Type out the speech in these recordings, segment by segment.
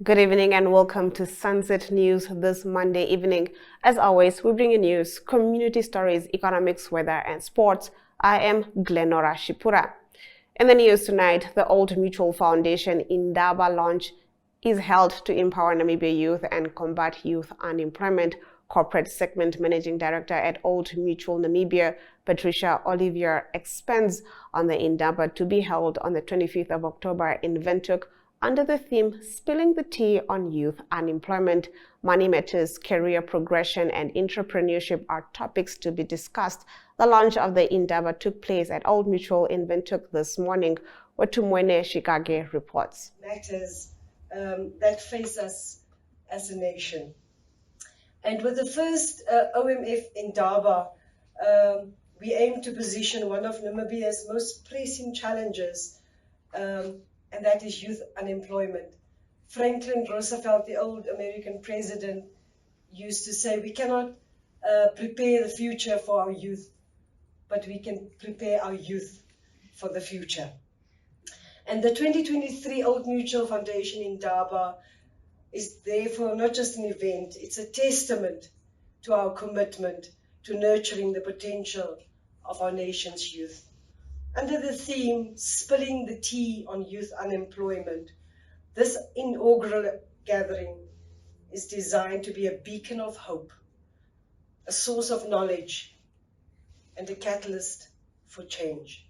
Good evening and welcome to Sunset News this Monday evening. As always, we bring you news, community stories, economics, weather, and sports. I am Glenora Shipura. In the news tonight, the Old Mutual Foundation Indaba launch is held to empower Namibia youth and combat youth unemployment. Corporate Segment Managing Director at Old Mutual Namibia, Patricia Olivier, expands on the Indaba to be held on the 25th of October in Windhoek, under the theme Spilling the Tea on Youth Unemployment. Money matters, career progression, and entrepreneurship are topics to be discussed. The launch of the Indaba took place at Old Mutual in Windhoek this morning, where Tumwene Shikage reports. Matters that face us as a nation. And with the first OMF Indaba, we aim to position one of Namibia's most pressing challenges, and that is youth unemployment. Franklin Roosevelt, the old American president, used to say, we cannot prepare the future for our youth, but we can prepare our youth for the future. And the 2023 Old Mutual Foundation Indaba is therefore not just an event, it's a testament to our commitment to nurturing the potential of our nation's youth. Under the theme, Spilling the Tea on Youth Unemployment, this inaugural gathering is designed to be a beacon of hope, a source of knowledge, and a catalyst for change.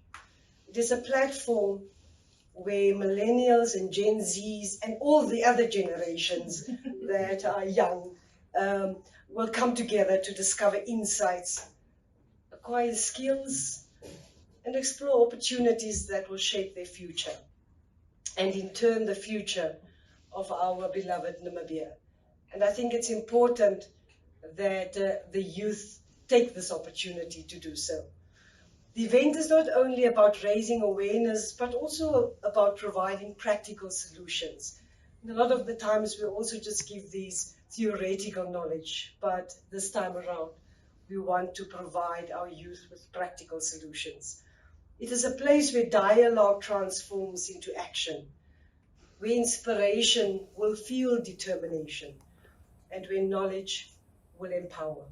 It is a platform where millennials and Gen Zs and all the other generations that are young will come together to discover insights, acquire skills, and explore opportunities that will shape their future, and in turn the future of our beloved Namibia. And I think it's important that the youth take this opportunity to do so. The event is not only about raising awareness, but also about providing practical solutions. And a lot of the times we also just give these theoretical knowledge, but this time around we want to provide our youth with practical solutions. It is a place where dialogue transforms into action, where inspiration will fuel determination, and where knowledge will empower.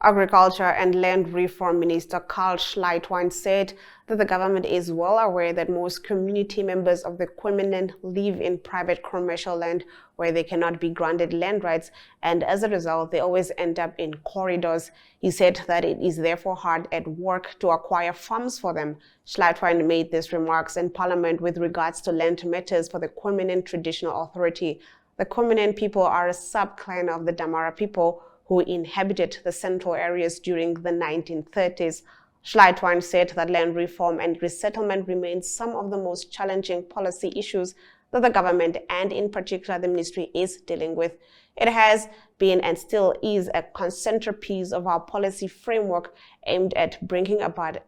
Agriculture and Land Reform Minister Carl Schleitwein said that the government is well aware that most community members of the Kwemenen live in private commercial land where they cannot be granted land rights, and as a result, they always end up in corridors. He said that it is therefore hard at work to acquire farms for them. Schleitwein made these remarks in Parliament with regards to land matters for the Kwemenen Traditional Authority. The Kwemenen people are a sub-clan of the Damara people who inhabited the central areas during the 1930s. Schleitwein said that land reform and resettlement remains some of the most challenging policy issues that the government, and in particular the ministry, is dealing with. It has been and still is a centerpiece of our policy framework aimed at bringing about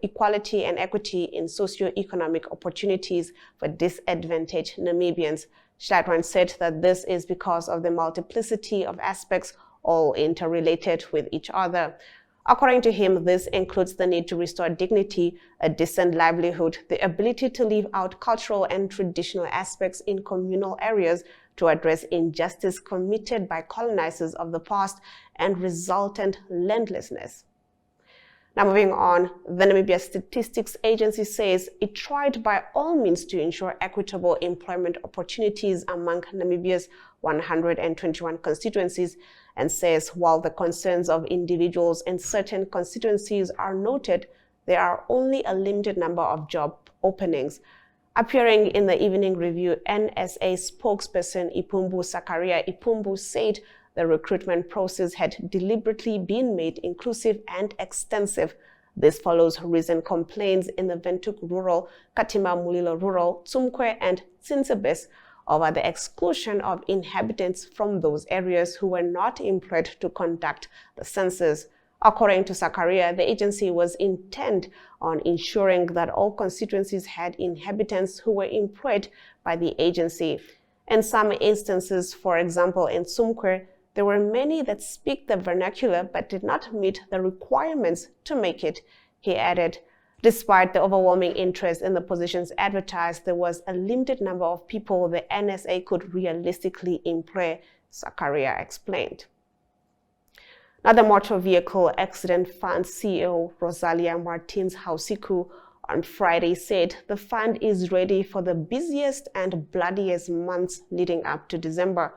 equality and equity in socio-economic opportunities for disadvantaged Namibians. Schleitwein said that this is because of the multiplicity of aspects all interrelated with each other. According to him, this includes the need to restore dignity, a decent livelihood, the ability to live out cultural and traditional aspects in communal areas to address injustice committed by colonizers of the past, and resultant landlessness. Now moving on, the Namibia Statistics Agency says it tried by all means to ensure equitable employment opportunities among Namibia's 121 constituencies, and says while the concerns of individuals in certain constituencies are noted, there are only a limited number of job openings. Appearing in the evening review, NSA spokesperson Ipumbu Sakaria Ipumbu said the recruitment process had deliberately been made inclusive and extensive. This follows recent complaints in the Windhoek Rural, Katima Mulilo Rural, Tsumkwe, and Tsinsebes over the exclusion of inhabitants from those areas who were not employed to conduct the census. According to Sakaria, the agency was intent on ensuring that all constituencies had inhabitants who were employed by the agency. In some instances, for example in Tsumkwe, there were many that speak the vernacular but did not meet the requirements to make it. He added, Despite the overwhelming interest in the positions advertised, there was a limited number of people the NSA could realistically employ, Zakaria explained. Now, the Motor Vehicle Accident Fund CEO Rosalia Martins-Hausiku on Friday said the fund is ready for the busiest and bloodiest months leading up to December.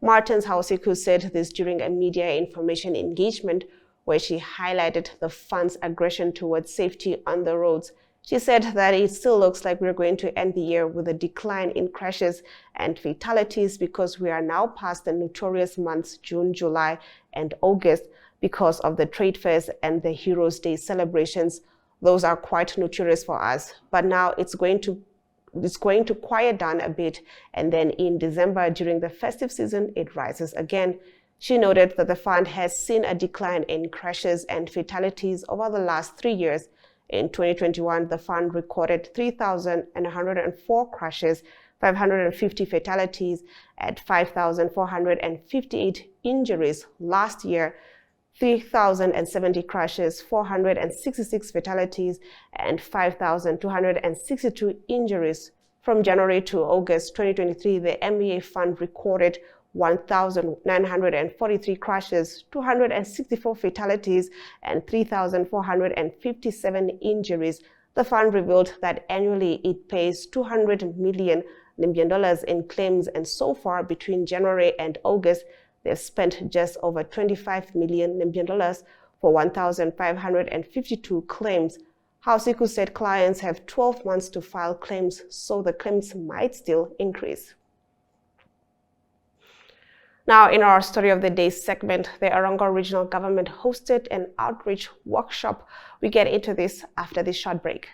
Martins-Hausiku said this during a media information engagement where she highlighted the fund's aggression towards safety on the roads. She said that it still looks like we're going to end the year with a decline in crashes and fatalities because we are now past the notorious months June, July, and August because of the trade fairs and the Heroes' Day celebrations. Those are quite notorious for us, but now it's going to quiet down a bit, and then in December during the festive season it rises again. She noted that the fund has seen a decline in crashes and fatalities over the last 3 years. In 2021, the fund recorded 3,104 crashes, 550 fatalities, and 5,458 injuries. Last year, 3,070 crashes, 466 fatalities, and 5,262 injuries. From January to August 2023, the MEA fund recorded 1,943 crashes, 264 fatalities, and 3,457 injuries. The fund revealed that annually it pays 200 million Namibian dollars in claims, and so far between January and August, they've spent just over 25 million Namibian dollars for 1,552 claims. Hausiku said clients have 12 months to file claims, so the claims might still increase. Now, in our Story of the Day segment, the Erongo Regional Government hosted an outreach workshop. We get into this after this short break.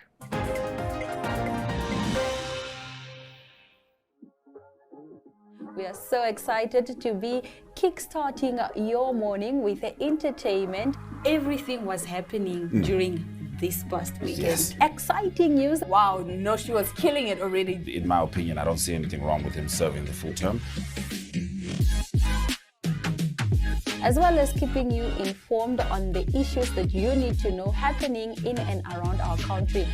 We are so excited to be kickstarting your morning with entertainment. Everything was happening during this past weekend. Yes. Exciting news. Wow, no, she was killing it already. In my opinion, I don't see anything wrong with him serving the full term. As well as keeping you informed on the issues that you need to know happening in and around our country.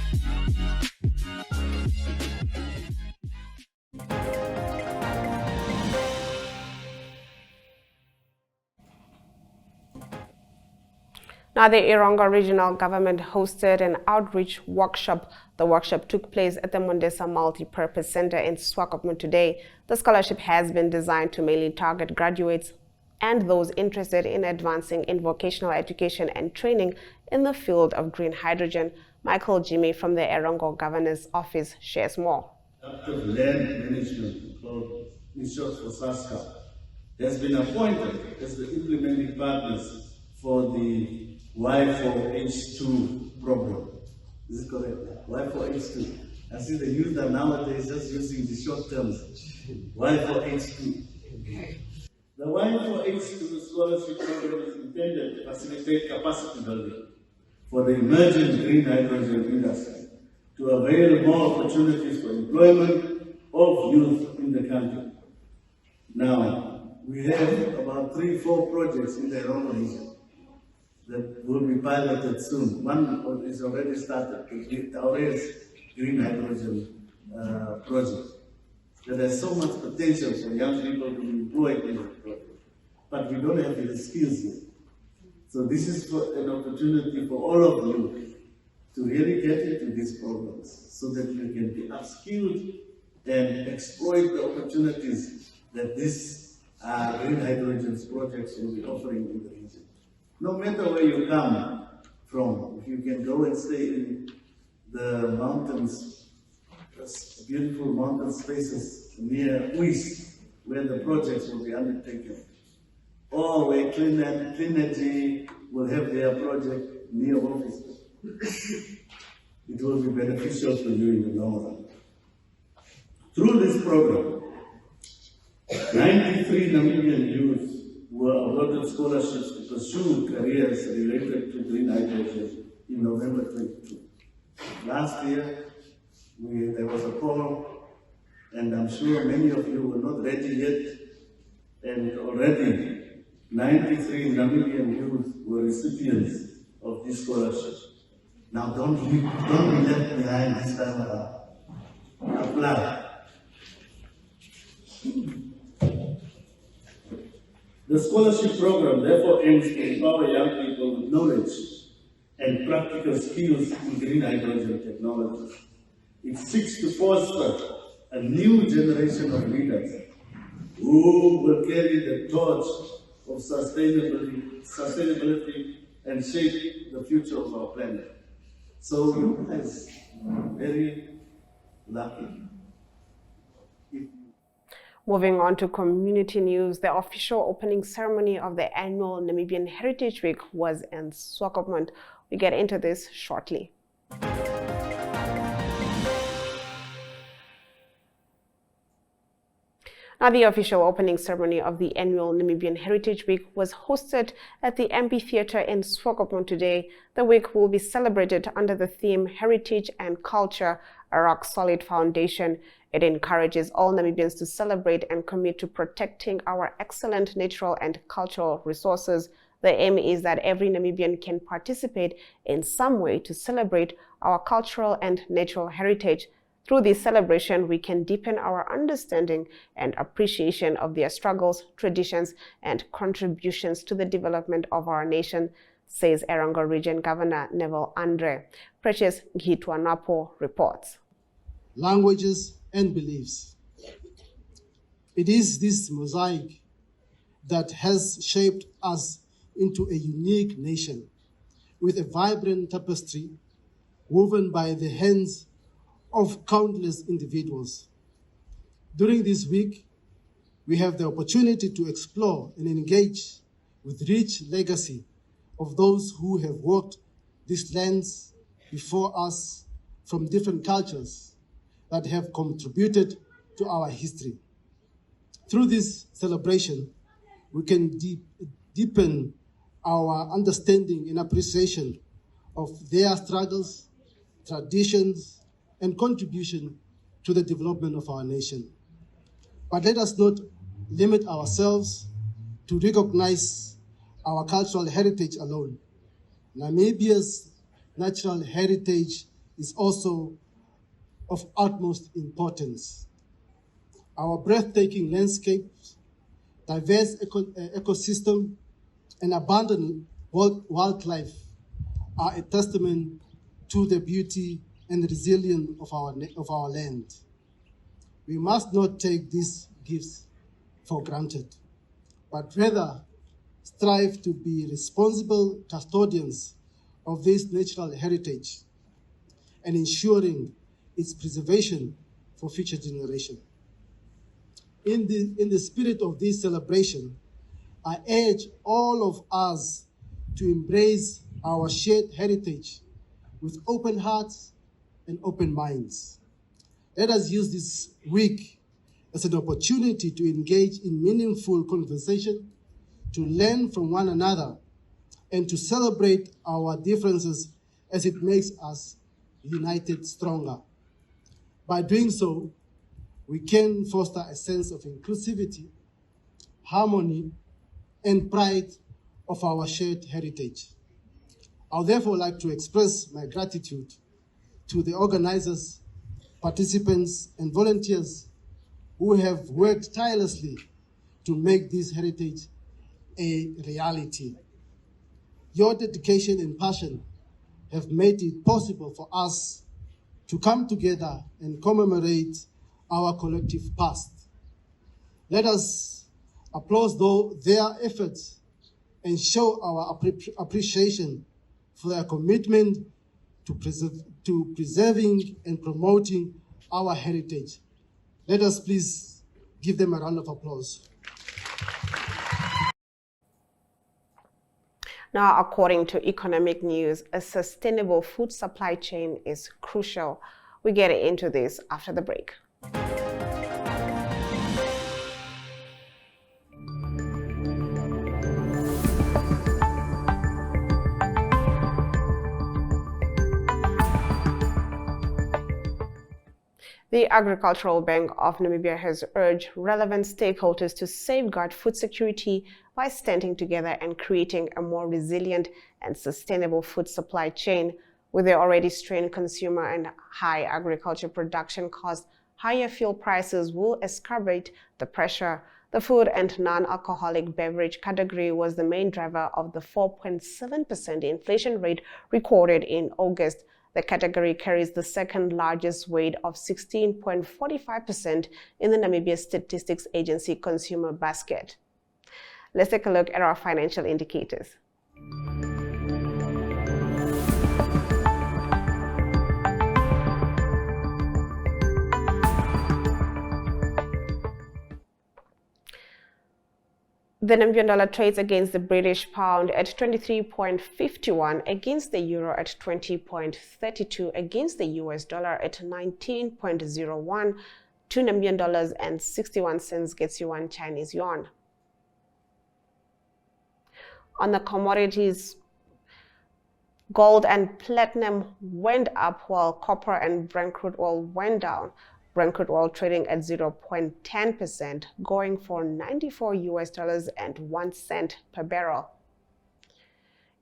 Now, the Erongo Regional Government hosted an outreach workshop. The workshop took place at the Mondesa Multi-Purpose Center in Swakopmund today. The scholarship has been designed to mainly target graduates and those interested in advancing in vocational education and training in the field of green hydrogen. Michael Jimmy from the Erongo Governor's Office shares more. Active Land Management, called in short for SASCA, has been appointed as the implementing partners for the Y4H2 program. Is it correct? Y4H2. I see the youth are nowadays just using the short terms. Y4H2. The Y4H2 scholarship program is intended to facilitate capacity building for the emerging green hydrogen industry to avail more opportunities for employment of youth in the country. Now, we have about 3-4 projects in the Erongo region that will be piloted soon. One is already started, the Taures Green Hydrogen project. There is so much potential for young people to be employed in the project, but we don't have the skills yet. So this is an opportunity for all of you to really get into these programs so that you can be upskilled and exploit the opportunities that these green hydrogen projects will be offering in the region. No matter where you come from, if you can go and stay in the mountains, beautiful mountain spaces near Uis, where the projects will be undertaken, or where Clean Energy will have their project near office. It will be beneficial for you in the long run. Through this program, 93 Namibian youth were awarded scholarships to pursue careers related to green hydrogen in November 22. Last year, there was a poll, and I'm sure many of you were not ready yet, and already 93 Namibian youth were recipients of this scholarship. Now don't be left behind this time around. Apply. The scholarship program therefore aims to empower young people with knowledge and practical skills in green hydrogen technology. It seeks to foster a new generation of leaders who will carry the torch of sustainability and shape the future of our planet. So you guys very lucky. Moving on to community news, the official opening ceremony of the annual Namibian Heritage Week was in Swakopmund. We get into this shortly. Now, the official opening ceremony of the annual Namibian Heritage Week was hosted at the Amphitheatre in Swakopmund today. The week will be celebrated under the theme Heritage and Culture, a rock-solid foundation. It encourages all Namibians to celebrate and commit to protecting our excellent natural and cultural resources. The aim is that every Namibian can participate in some way to celebrate our cultural and natural heritage. Through this celebration, we can deepen our understanding and appreciation of their struggles, traditions, and contributions to the development of our nation, says Erongo Region Governor Neville Andre. Precious Gitwanapo reports. Languages and beliefs. It is this mosaic that has shaped us into a unique nation with a vibrant tapestry woven by the hands of countless individuals. During this week, we have the opportunity to explore and engage with rich legacy of those who have walked these lands before us from different cultures that have contributed to our history. Through this celebration, we can deepen our understanding and appreciation of their struggles, traditions, and contribution to the development of our nation. But let us not limit ourselves to recognize our cultural heritage alone. Namibia's natural heritage is also of utmost importance. Our breathtaking landscapes, diverse ecosystem, and abundant wildlife are a testament to the beauty and resilience of our land. We must not take these gifts for granted, but rather strive to be responsible custodians of this natural heritage and ensuring its preservation for future generations. In the spirit of this celebration, I urge all of us to embrace our shared heritage with open hearts and open minds. Let us use this week as an opportunity to engage in meaningful conversation, to learn from one another, and to celebrate our differences as it makes us united stronger. By doing so, we can foster a sense of inclusivity, harmony, and pride of our shared heritage. I would therefore like to express my gratitude to the organizers, participants, and volunteers who have worked tirelessly to make this heritage a reality. Your dedication and passion have made it possible for us to come together and commemorate our collective past. Let us applaud their efforts and show our appreciation for their commitment to preserving and promoting our heritage. Let us please give them a round of applause. Now, according to Economic News, a sustainable food supply chain is crucial. We get into this after the break. The Agricultural Bank of Namibia has urged relevant stakeholders to safeguard food security by standing together and creating a more resilient and sustainable food supply chain. With the already strained consumer and high agriculture production costs, higher fuel prices will exacerbate the pressure. The food and non-alcoholic beverage category was the main driver of the 4.7% inflation rate recorded in August. The category carries the second largest weight of 16.45% in the Namibia Statistics Agency consumer basket. Let's take a look at our financial indicators. The Namibian dollar trades against the British pound at 23.51, against the euro at 20.32, against the US dollar at 19.01. 2 Namibian dollars and 61 cents gets you 1 Chinese yuan. On the commodities, gold and platinum went up while copper and Brent crude oil went down. Brent crude oil trading at 0.10%, going for $94.01 per barrel.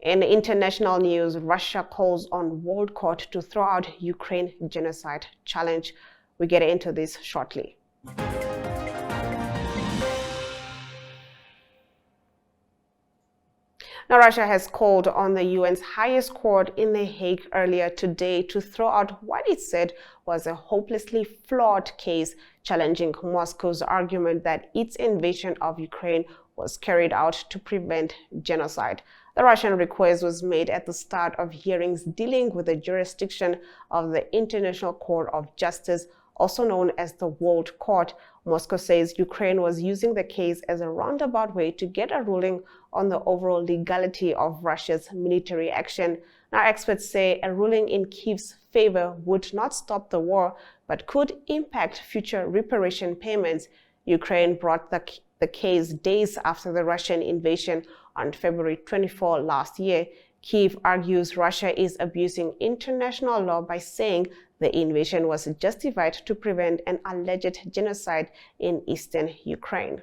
In international news, Russia calls on World Court to throw out Ukraine genocide challenge. We get into this shortly. Now, Russia has called on the UN's highest court in The Hague earlier today to throw out what it said was a hopelessly flawed case, challenging Moscow's argument that its invasion of Ukraine was carried out to prevent genocide. The Russian request was made at the start of hearings dealing with the jurisdiction of the International Court of Justice, also known as the World Court. Moscow says Ukraine was using the case as a roundabout way to get a ruling on the overall legality of Russia's military action. Now, experts say a ruling in Kyiv's favor would not stop the war, but could impact future reparation payments. Ukraine brought the case days after the Russian invasion on February 24 last year. Kyiv argues Russia is abusing international law by saying the invasion was justified to prevent an alleged genocide in eastern Ukraine.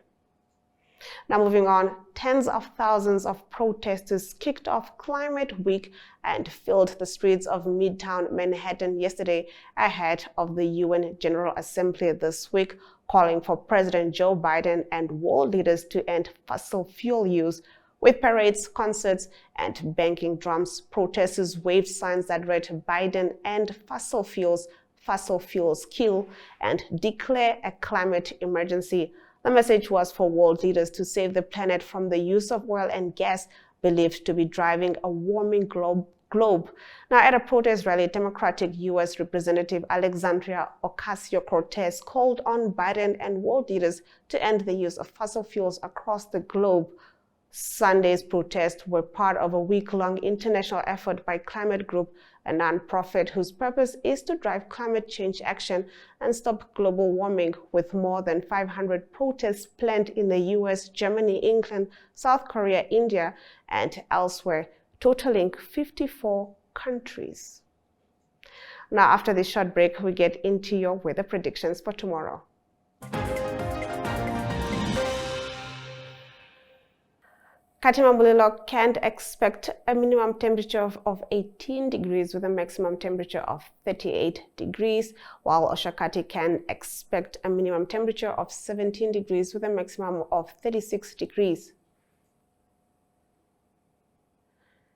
Now, moving on, tens of thousands of protesters kicked off Climate Week and filled the streets of Midtown Manhattan yesterday ahead of the UN General Assembly this week, calling for President Joe Biden and world leaders to end fossil fuel use. With parades, concerts, and banging drums, protesters waved signs that read "Biden end fossil fuels kill," and "Declare a climate emergency." The message was for world leaders to save the planet from the use of oil and gas, believed to be driving a warming globe. Now, at a protest rally, Democratic U.S. Representative Alexandria Ocasio-Cortez called on Biden and world leaders to end the use of fossil fuels across the globe. Sunday's protests were part of a week-long international effort by Climate Group, a nonprofit whose purpose is to drive climate change action and stop global warming, with more than 500 protests planned in the US, Germany, England, South Korea, India, and elsewhere, totaling 54 countries. Now, after this short break, we get into your weather predictions for tomorrow. Katimamulilo can expect a minimum temperature of 18 degrees with a maximum temperature of 38 degrees, while Oshakati can expect a minimum temperature of 17 degrees with a maximum of 36 degrees.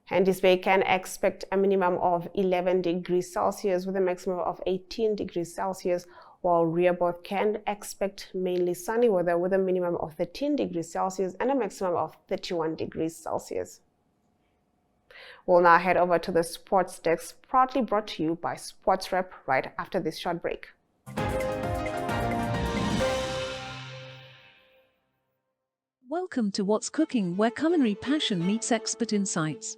Henties Bay can expect a minimum of 11 degrees Celsius with a maximum of 18 degrees Celsius, while Rehoboth can expect mainly sunny weather with a minimum of 13 degrees Celsius and a maximum of 31 degrees Celsius. We'll now head over to the sports desk, proudly brought to you by Sports Rep, right after this short break. Welcome to What's Cooking, where culinary passion meets expert insights.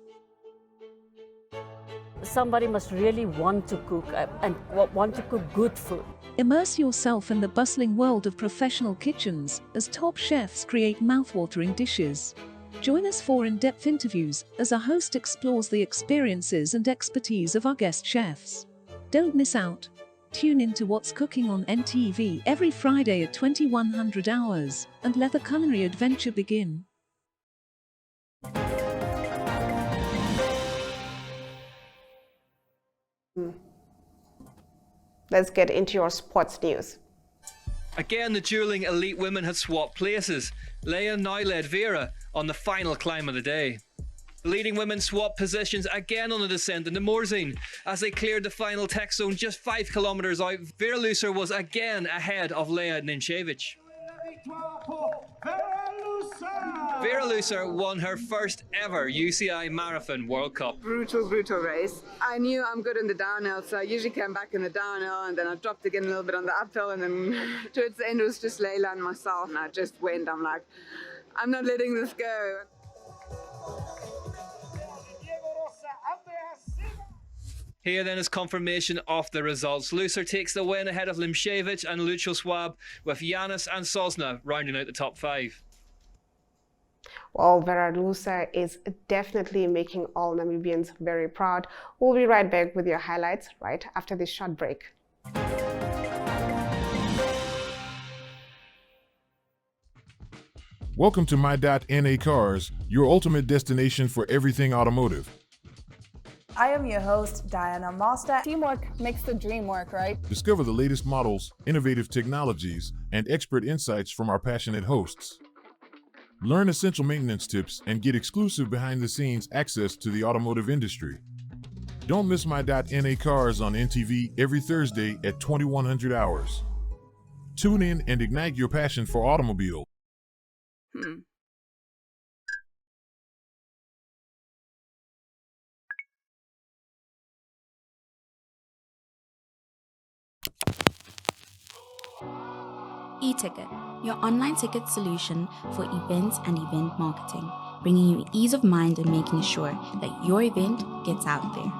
Somebody must really want to cook and want to cook good food. Immerse yourself in the bustling world of professional kitchens as top chefs create mouthwatering dishes. Join us for in-depth interviews as our host explores the experiences and expertise of our guest chefs. Don't miss out. Tune in to What's Cooking on NTV every Friday at 2100 hours and let the culinary adventure begin. Let's get into your sports news. Again, the dueling elite women had swapped places. Leah now led Vera on the final climb of the day. The leading women swapped positions again on the descent into Morzine. As they cleared the final tech zone just 5 kilometers out, Vera Lucer was again ahead of Leah Ninchevich. Vera Lucer won her first ever UCI Marathon World Cup. Brutal race. I knew I'm good in the downhill, so I usually came back in the downhill and then I dropped again a little bit on the uphill, and then towards the end it was just Layla and myself, and I just went. I'm like, I'm not letting this go. Here then is confirmation of the results. Lucer takes the win ahead of Limshevich and Lucio Swab, with Yanis and Sosna rounding out the top 5. Well, Vera Lucer is definitely making all Namibians very proud. We'll be right back with your highlights right after this short break. Welcome to My.NA Cars, your ultimate destination for everything automotive. I am your host, Diana Master. Teamwork makes the dream work, right? Discover the latest models, innovative technologies, and expert insights from our passionate hosts. Learn essential maintenance tips and get exclusive behind-the-scenes access to the automotive industry. Don't miss My.NA Cars on NTV every Thursday at 2100 hours. Tune in and ignite your passion for automobile. eTicket, your online ticket solution for events and event marketing, bringing you ease of mind and making sure that your event gets out there.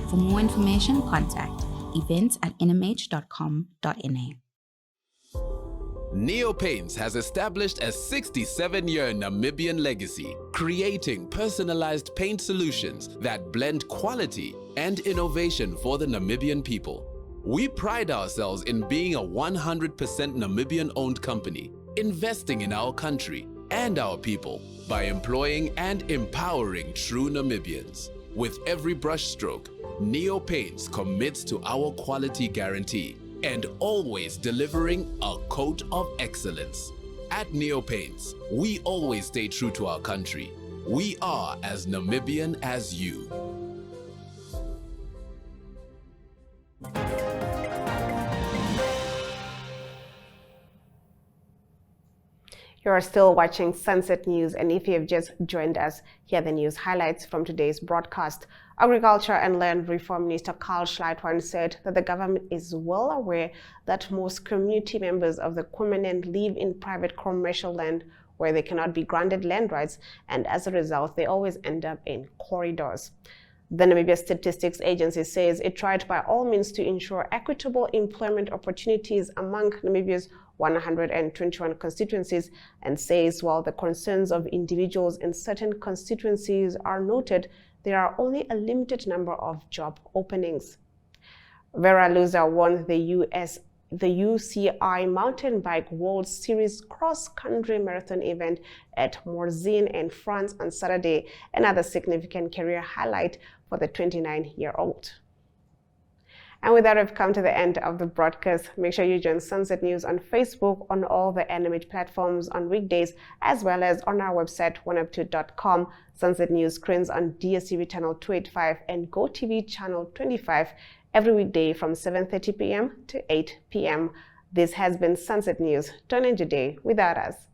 For more information, contact events@nmh.com.na. Neopaints has established a 67-year Namibian legacy, creating personalized paint solutions that blend quality and innovation for the Namibian people. We pride ourselves in being a 100% Namibian-owned company, investing in our country and our people by employing and empowering true Namibians. With every brushstroke, Neopaints commits to our quality guarantee and always delivering a coat of excellence. At Neopaints, we always stay true to our country. We are as Namibian as you. You are still watching Sunset News, and if you have just joined us, here are the news highlights from today's broadcast. Agriculture and Land Reform Minister Carl Schleitwein said that the government is well aware that most community members of the Kwemenen live in private commercial land where they cannot be granted land rights, and as a result, they always end up in corridors. The Namibia Statistics Agency says it tried by all means to ensure equitable employment opportunities among Namibia's 121 constituencies, and says while the concerns of individuals in certain constituencies are noted, there are only a limited number of job openings. Vera Lucer won the UCI Mountain Bike World Series cross-country marathon event at Morzine in France on Saturday, another significant career highlight for the 29-year-old. And with that, we've come to the end of the broadcast. Make sure you join Sunset News on Facebook, on all the NMH platforms on weekdays, as well as on our website, oneup2.com. Sunset News screens on DSTV channel 285 and GoTV channel 25 every weekday from 7:30 p.m. to 8 p.m. This has been Sunset News. Don't end your day without us.